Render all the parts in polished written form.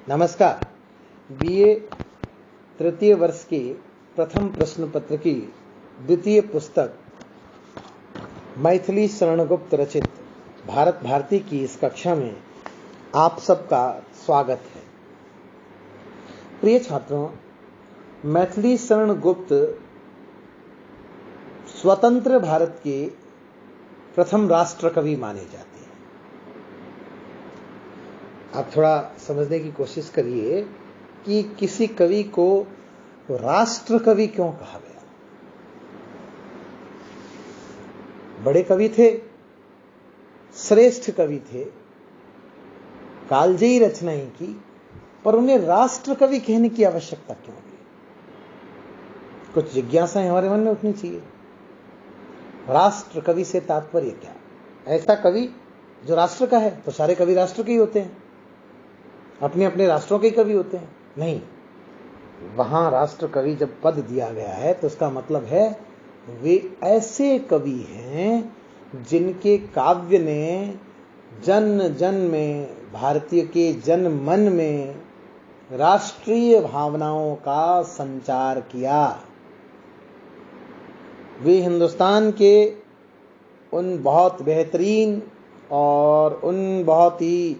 नमस्कार। बीए तृतीय वर्ष के प्रथम प्रश्न पत्र की द्वितीय पुस्तक मैथिली शरण गुप्त रचित भारत भारती की इस कक्षा में आप सबका स्वागत है। प्रिय छात्रों, मैथिली शरण गुप्त स्वतंत्र भारत के प्रथम राष्ट्र कवि माने जाते हैं। आप थोड़ा समझने की कोशिश करिए कि किसी कवि को राष्ट्र कवि क्यों कहा गया। बड़े कवि थे, श्रेष्ठ कवि थे, कालजयी रचनाएं की, पर उन्हें राष्ट्र कवि कहने की आवश्यकता क्यों हुई? कुछ जिज्ञासाएं हमारे मन में उठनी चाहिए। राष्ट्र कवि से तात्पर्य क्या? ऐसा कवि जो राष्ट्र का है, तो सारे कवि राष्ट्र के ही होते हैं, अपने अपने राष्ट्रों के कवि होते हैं? नहीं, वहां राष्ट्र कवि जब पद दिया गया है तो उसका मतलब है वे ऐसे कवि हैं जिनके काव्य ने जन जन में, भारतीय के जन मन में राष्ट्रीय भावनाओं का संचार किया। वे हिंदुस्तान के उन बहुत बेहतरीन और उन बहुत ही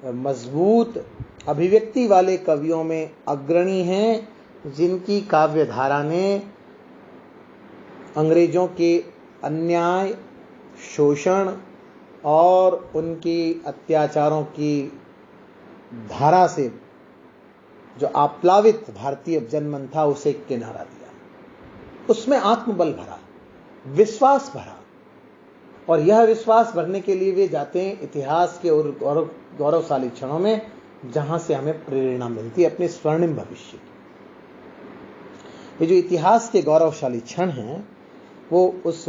मजबूत अभिव्यक्ति वाले कवियों में अग्रणी हैं जिनकी काव्य धारा ने अंग्रेजों के अन्याय, शोषण और उनके अत्याचारों की धारा से जो आप्लावित भारतीय जनमन था उसे किनारा दिया। उसमें आत्मबल भरा, विश्वास भरा, और यह विश्वास भरने के लिए वे जाते हैं इतिहास के और गौरवशाली क्षणों में, जहां से हमें प्रेरणा मिलती है अपने स्वर्णिम भविष्य की। ये जो इतिहास के गौरवशाली क्षण हैं वो उस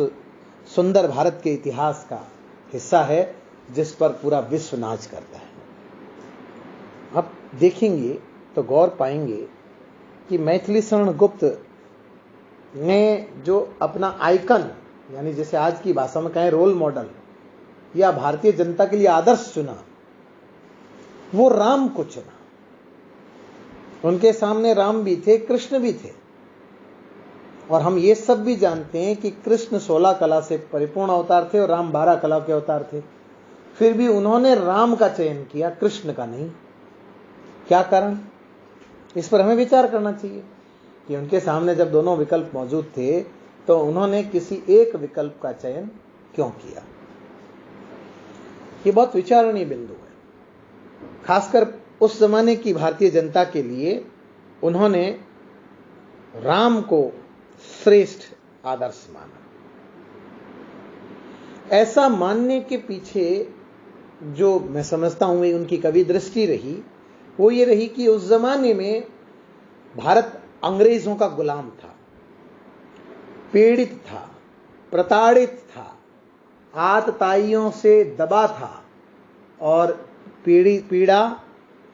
सुंदर भारत के इतिहास का हिस्सा है जिस पर पूरा विश्व नाच करता है। अब देखेंगे तो गौर पाएंगे कि मैथिली शरण गुप्त ने जो अपना आइकन, यानी जैसे आज की भाषा में कहें रोल मॉडल या भारतीय जनता के लिए आदर्श चुना, वो राम को चुना। उनके सामने राम भी थे, कृष्ण भी थे, और हम ये सब भी जानते हैं कि कृष्ण 16 कला से परिपूर्ण अवतार थे और राम 12 कला के अवतार थे। फिर भी उन्होंने राम का चयन किया, कृष्ण का नहीं। क्या कारण? इस पर हमें विचार करना चाहिए कि उनके सामने जब दोनों विकल्प मौजूद थे तो उन्होंने किसी एक विकल्प का चयन क्यों किया? ये बहुत विचारणीय बिंदु है। खासकर उस जमाने की भारतीय जनता के लिए उन्होंने राम को श्रेष्ठ आदर्श माना। ऐसा मानने के पीछे जो मैं समझता हूं उनकी कवि दृष्टि रही, वो ये रही कि उस जमाने में भारत अंग्रेजों का गुलाम था, पीड़ित था, प्रताड़ित था, आतताइयों से दबा था, और पीड़ा,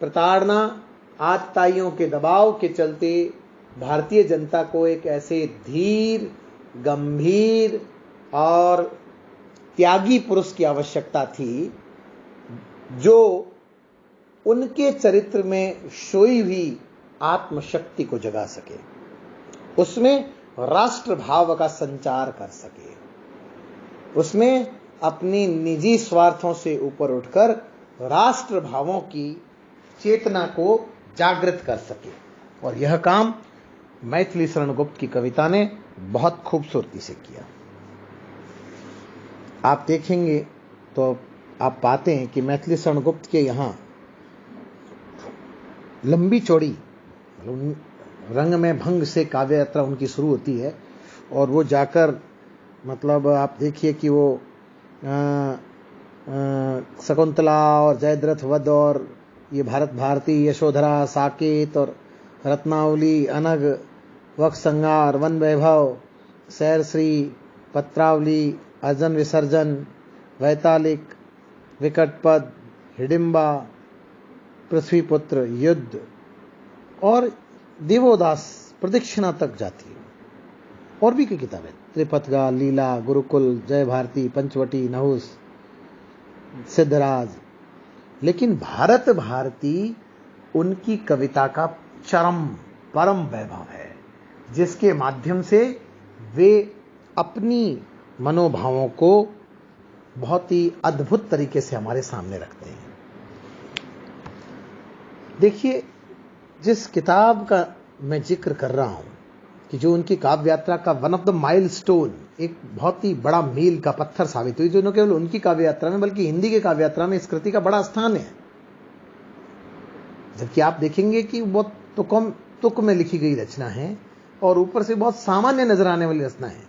प्रताड़ना, आतताइयों के दबाव के चलते भारतीय जनता को एक ऐसे धीर, गंभीर और त्यागी पुरुष की आवश्यकता थी जो उनके चरित्र में सोई हुई आत्मशक्ति को जगा सके, उसमें राष्ट्र भाव का संचार कर सके, उसमें अपनी निजी स्वार्थों से ऊपर उठकर राष्ट्र भावों की चेतना को जागृत कर सके। और यह काम मैथिली शरण गुप्त की कविता ने बहुत खूबसूरती से किया। आप देखेंगे तो आप पाते हैं कि मैथिली शरण गुप्त के यहाँ लंबी चौड़ी रंग में भंग से काव्य यात्रा उनकी शुरू होती है, और वो जाकर मतलब आप देखिए कि वो शकुंतला और जयद्रथ वध और ये भारत भारती, यशोधरा, साकेत और रत्नावली, अनग, वक्ष संहार, वन वैभव, सैर श्री, पत्रावली, अर्जन विसर्जन, वैतालिक, विकटपद, हिडिंबा, पृथ्वीपुत्र, युद्ध और देवोदास प्रदक्षिणा तक जाती है। और भी कई किताबें, त्रिपथगा, लीला, गुरुकुल, जय भारती, पंचवटी, नहुस, सिद्धराज। लेकिन भारत भारती उनकी कविता का परम वैभव है, जिसके माध्यम से वे अपनी मनोभावों को बहुत ही अद्भुत तरीके से हमारे सामने रखते हैं। देखिए, जिस किताब का मैं जिक्र कर रहा हूं कि जो उनकी काव्य यात्रा का वन ऑफ द माइलस्टोन, एक बहुत ही बड़ा मील का पत्थर साबित हुई, जो न केवल उनकी काव्य यात्रा में बल्कि हिंदी के काव्य यात्रा में इस कृति का बड़ा स्थान है। जबकि आप देखेंगे कि बहुत तुक में लिखी गई रचना है और ऊपर से बहुत सामान्य नजर आने वाली रचना है,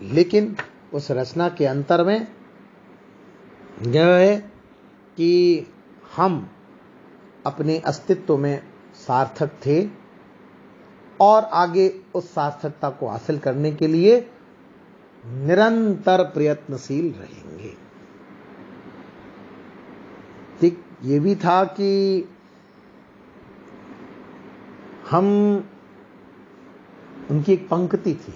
लेकिन उस रचना के अंतर में यह है कि हम अपने अस्तित्व में सार्थक थे और आगे उस सार्थकता को हासिल करने के लिए निरंतर प्रयत्नशील रहेंगे। ठीक ये भी था कि हम, उनकी एक पंक्ति थी,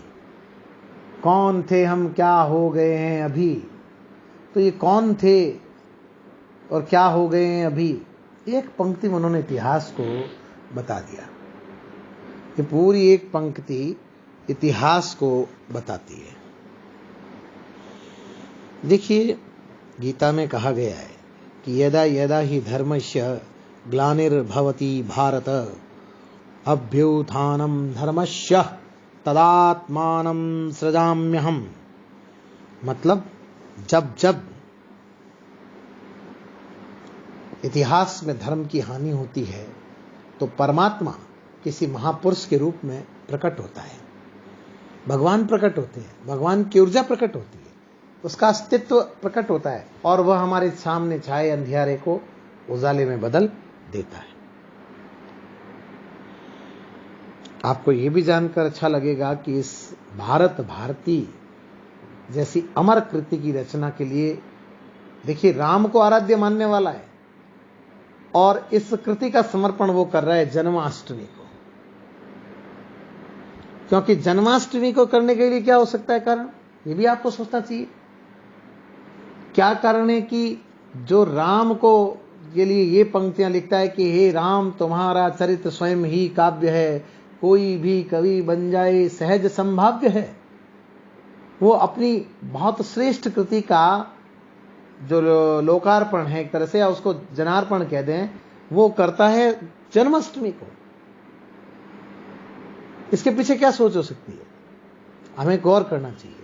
कौन थे हम क्या हो गए हैं अभी। तो ये कौन थे और क्या हो गए हैं अभी, एक पंक्ति में उन्होंने इतिहास को बता दिया। ये पूरी एक पंक्ति इतिहास को बताती है। देखिए, गीता में कहा गया है कि यदा यदा ही धर्मस्य ग्लानिर्भवति भारत अभ्युत्थानं धर्मस्य तदात्मानं सृजाम्यहम्। मतलब जब जब इतिहास में धर्म की हानि होती है तो परमात्मा किसी महापुरुष के रूप में प्रकट होता है, भगवान प्रकट होते हैं, भगवान की ऊर्जा प्रकट होती है, उसका अस्तित्व प्रकट होता है और वह हमारे सामने छाए अंधियारे को उजाले में बदल देता है। आपको यह भी जानकर अच्छा लगेगा कि इस भारत भारती जैसी अमर कृति की रचना के लिए, देखिए, राम को आराध्य मानने वाला है और इस कृति का समर्पण वो कर रहा है जन्माष्टमी को। क्योंकि जन्माष्टमी को करने के लिए क्या हो सकता है कारण, ये भी आपको सोचना चाहिए। क्या कारण है कि जो राम को के लिए ये पंक्तियां लिखता है कि हे राम तुम्हारा चरित्र स्वयं ही काव्य है, कोई भी कवि बन जाए सहज संभाव्य है। वो अपनी बहुत श्रेष्ठ कृति का जो लोकार्पण है एक तरह से, या उसको जनार्पण कह दें, वो करता है जन्माष्टमी को। इसके पीछे क्या सोच हो सकती है, हमें गौर करना चाहिए।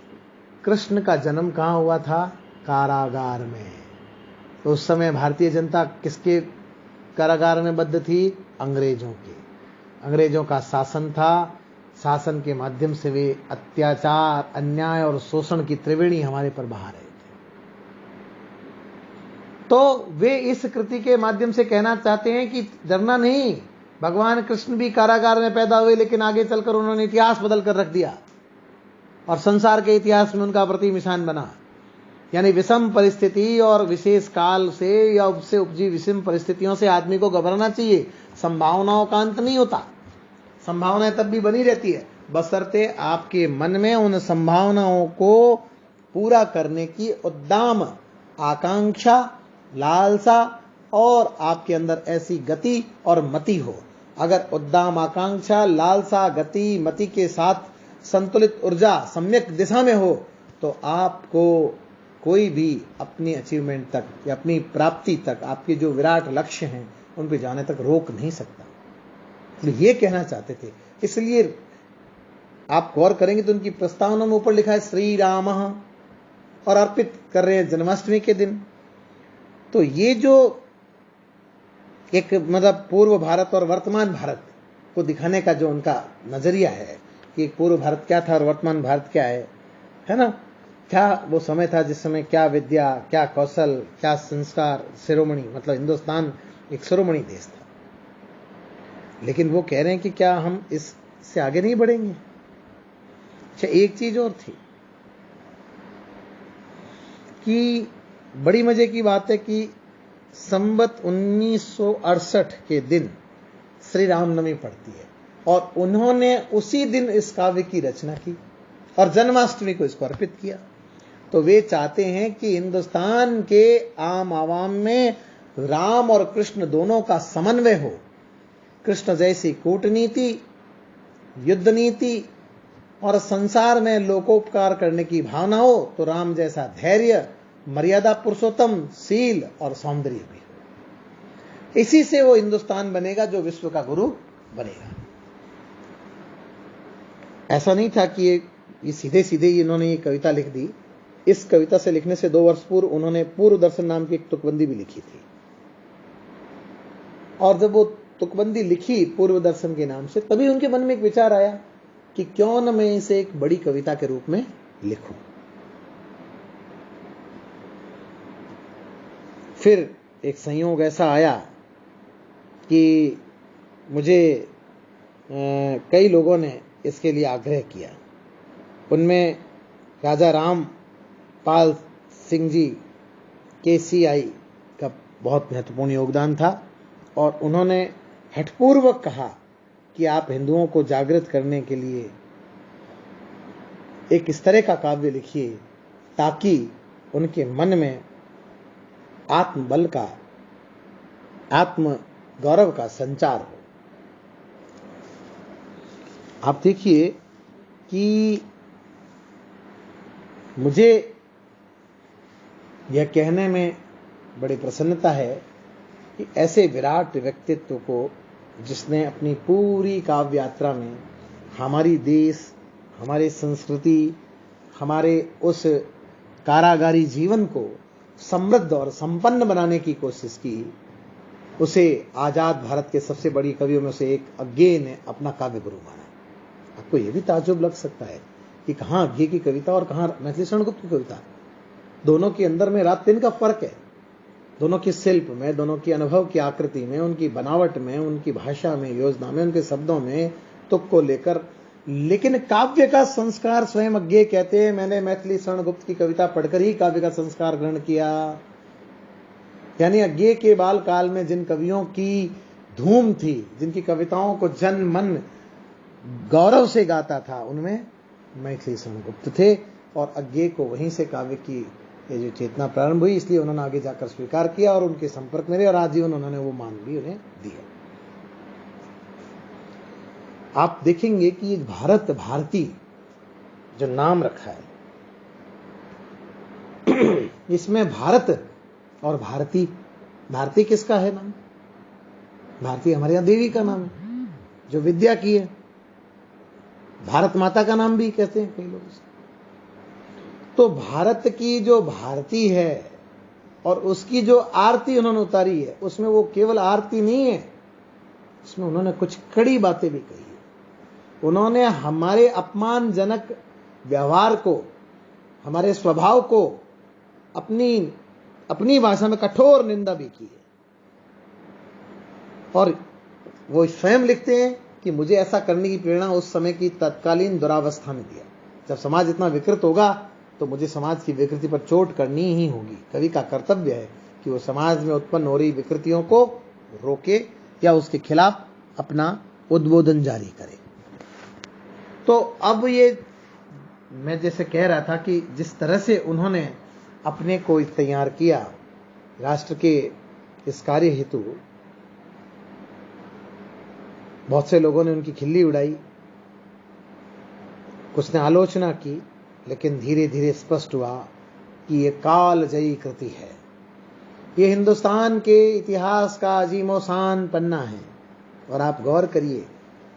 कृष्ण का जन्म कहां हुआ था? कारागार में। तो उस समय भारतीय जनता किसके कारागार में बद्ध थी? अंग्रेजों के। अंग्रेजों का शासन था, शासन के माध्यम से वे अत्याचार, अन्याय और शोषण की त्रिवेणी हमारे पर बहा रहे थे। तो वे इस कृति के माध्यम से कहना चाहते हैं कि डरना नहीं, भगवान कृष्ण भी कारागार में पैदा हुए, लेकिन आगे चलकर उन्होंने इतिहास बदल कर रख दिया और संसार के इतिहास में उनका प्रतिनिशान बना। यानी विषम परिस्थिति और विशेष काल से या उससे उपजी विषम परिस्थितियों से आदमी को घबराना चाहिए। संभावनाओं का अंत नहीं होता, संभावनाएं तब भी बनी रहती है, बशर्ते आपके मन में उन संभावनाओं को पूरा करने की उद्दाम, आकांक्षा, लालसा और आपके अंदर ऐसी गति और मति हो। अगर उद्दाम, आकांक्षा, लालसा, गति, मति के साथ संतुलित ऊर्जा सम्यक दिशा में हो तो आपको कोई भी अपनी अचीवमेंट तक या अपनी प्राप्ति तक, आपके जो विराट लक्ष्य हैं उन पे जाने तक रोक नहीं सकता। तो ये कहना चाहते थे। इसलिए आप गौर करेंगे तो उनकी प्रस्तावना में ऊपर लिखा है श्री राम, और अर्पित कर रहे हैं जन्माष्टमी के दिन। तो ये जो एक मतलब पूर्व भारत और वर्तमान भारत को दिखाने का जो उनका नजरिया है कि पूर्व भारत क्या था और वर्तमान भारत क्या है ना, क्या वो समय था जिस समय क्या विद्या, क्या कौशल, क्या संस्कार, शिरोमणि, मतलब हिंदुस्तान एक शिरोमणि देश था। लेकिन वो कह रहे हैं कि क्या हम इससे आगे नहीं बढ़ेंगे। अच्छा, एक चीज और थी कि बड़ी मजे की बात है कि संवत 1968 के दिन श्री रामनवमी पड़ती है और उन्होंने उसी दिन इस काव्य की रचना की और जन्माष्टमी को इसको अर्पित किया। तो वे चाहते हैं कि हिंदुस्तान के आम आवाम में राम और कृष्ण दोनों का समन्वय हो, कृष्ण जैसी कूटनीति, युद्ध नीति और संसार में लोकोपकार करने की भावना हो तो राम जैसा धैर्य, मर्यादा पुरुषोत्तम, शील और सौंदर्य भी हो। इसी से वो हिंदुस्तान बनेगा जो विश्व का गुरु बनेगा। ऐसा नहीं था कि ये सीधे सीधे इन्होंने ये कविता लिख दी। इस कविता से लिखने से 2 वर्ष पूर्व उन्होंने पूर्व दर्शन नाम की एक तुकबंदी भी लिखी थी, और जब वो तुकबंदी लिखी पूर्व दर्शन के नाम से, तभी उनके मन में एक विचार आया कि क्यों न मैं इसे एक बड़ी कविता के रूप में लिखूं। फिर एक संयोग ऐसा आया कि मुझे कई लोगों ने इसके लिए आग्रह किया। उनमें राजा राम पाल सिंह जी KCI का बहुत महत्वपूर्ण योगदान था, और उन्होंने हठपूर्वक कहा कि आप हिंदुओं को जागृत करने के लिए एक इस तरह का काव्य लिखिए ताकि उनके मन में आत्मबल का, आत्म गौरव का संचार हो। आप देखिए कि मुझे यह कहने में बड़ी प्रसन्नता है कि ऐसे विराट व्यक्तित्व को, जिसने अपनी पूरी काव्य यात्रा में हमारी देश, हमारी संस्कृति, हमारे उस कारागारी जीवन को समृद्ध और संपन्न बनाने की कोशिश की, उसे आजाद भारत के सबसे बड़ी कवियों में से एक अज्ञेय ने अपना काव्य गुरु माना। आपको यह भी ताज्जुब लग सकता है कि कहां अज्ञेय की कविता और कहां मैथिली शरण गुप्त की कविता। दोनों के अंदर में रात दिन का फर्क है, दोनों के शिल्प में, दोनों की अनुभव की आकृति में, उनकी बनावट में, उनकी भाषा में, योजना में, उनके शब्दों में, तुक को लेकर। लेकिन काव्य का संस्कार स्वयं अज्ञेय कहते हैं। मैंने मैथिली शरण गुप्त की कविता पढ़कर ही काव्य का संस्कार ग्रहण किया। यानी अज्ञेय के बाल काल में जिन कवियों की धूम थी, जिनकी कविताओं को जन मन गौरव से गाता था, उनमें मैथिली शरण गुप्त थे, और अज्ञेय को वहीं से काव्य की ये जो चेतना प्रारंभ हुई, इसलिए उन्होंने आगे जाकर स्वीकार किया और उनके संपर्क में रहे, और आजीवन उन्होंने वो मान भी उन्हें दिया। आप देखेंगे कि ये भारत भारती जो नाम रखा है, इसमें भारत और भारती, भारती किसका है नाम? भारती हमारे यहां देवी का नाम है जो विद्या की है। भारत माता का नाम भी कहते हैं कई लोग। तो भारत की जो भारती है और उसकी जो आरती उन्होंने उतारी है, उसमें वो केवल आरती नहीं है, उसमें उन्होंने कुछ कड़ी बातें भी कही है। उन्होंने हमारे अपमानजनक व्यवहार को, हमारे स्वभाव को अपनी भाषा में कठोर निंदा भी की है। और वो स्वयं लिखते हैं कि मुझे ऐसा करने की प्रेरणा उस समय की तत्कालीन दुरावस्था ने दिया। जब समाज इतना विकृत होगा तो मुझे समाज की विकृति पर चोट करनी ही होगी। कवि का कर्तव्य है कि वो समाज में उत्पन्न हो रही विकृतियों को रोके या उसके खिलाफ अपना उद्बोधन जारी करे। तो अब ये मैं जैसे कह रहा था कि जिस तरह से उन्होंने अपने को तैयार किया राष्ट्र के इस कार्य हेतु, बहुत से लोगों ने उनकी खिल्ली उड़ाई, कुछ ने आलोचना की, लेकिन धीरे धीरे स्पष्ट हुआ कि ये कालजयी कृति है। ये हिंदुस्तान के इतिहास का अजीमोशान पन्ना है। और आप गौर करिए,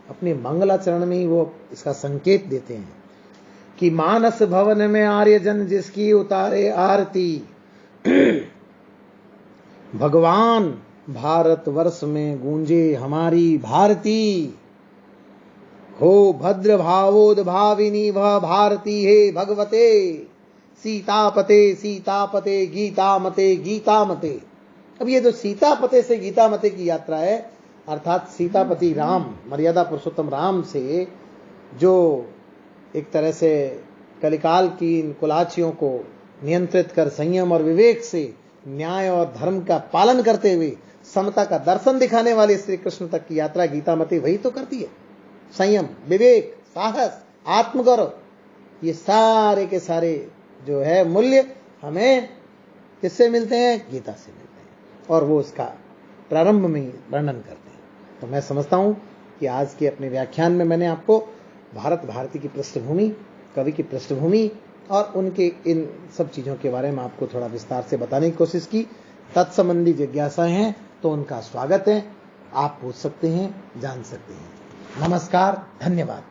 अपने मंगलाचरण में ही वो इसका संकेत देते हैं कि मानस भवन में आर्यजन जिसकी उतारे आरती, भगवान भारत वर्ष में गूंजे हमारी भारती, हो भद्र भावोद्भाविनी वह भारती है भगवते, सीतापते सीतापते गीतामते गीतामते। अब ये जो सीतापते से गीतामते की यात्रा है, अर्थात सीतापति राम, मर्यादा पुरुषोत्तम राम से जो एक तरह से कलिकाल की इन कुलाचियों को नियंत्रित कर संयम और विवेक से न्याय और धर्म का पालन करते हुए समता का दर्शन दिखाने वाले श्री कृष्ण तक की यात्रा गीतामती वही तो करती है। संयम, विवेक, साहस, आत्मगौरव, ये सारे के सारे जो है मूल्य हमें किससे मिलते हैं? गीता से मिलते हैं। और वो उसका प्रारंभ में ही वर्णन करते हैं। तो मैं समझता हूं कि आज के अपने व्याख्यान में मैंने आपको भारत भारती की पृष्ठभूमि, कवि की पृष्ठभूमि और उनके इन सब चीज़ों के बारे में आपको थोड़ा विस्तार से बताने की कोशिश की। तत्संबंधी जिज्ञासाएं हैं तो उनका स्वागत है, आप पूछ सकते हैं, जान सकते हैं। नमस्कार, धन्यवाद।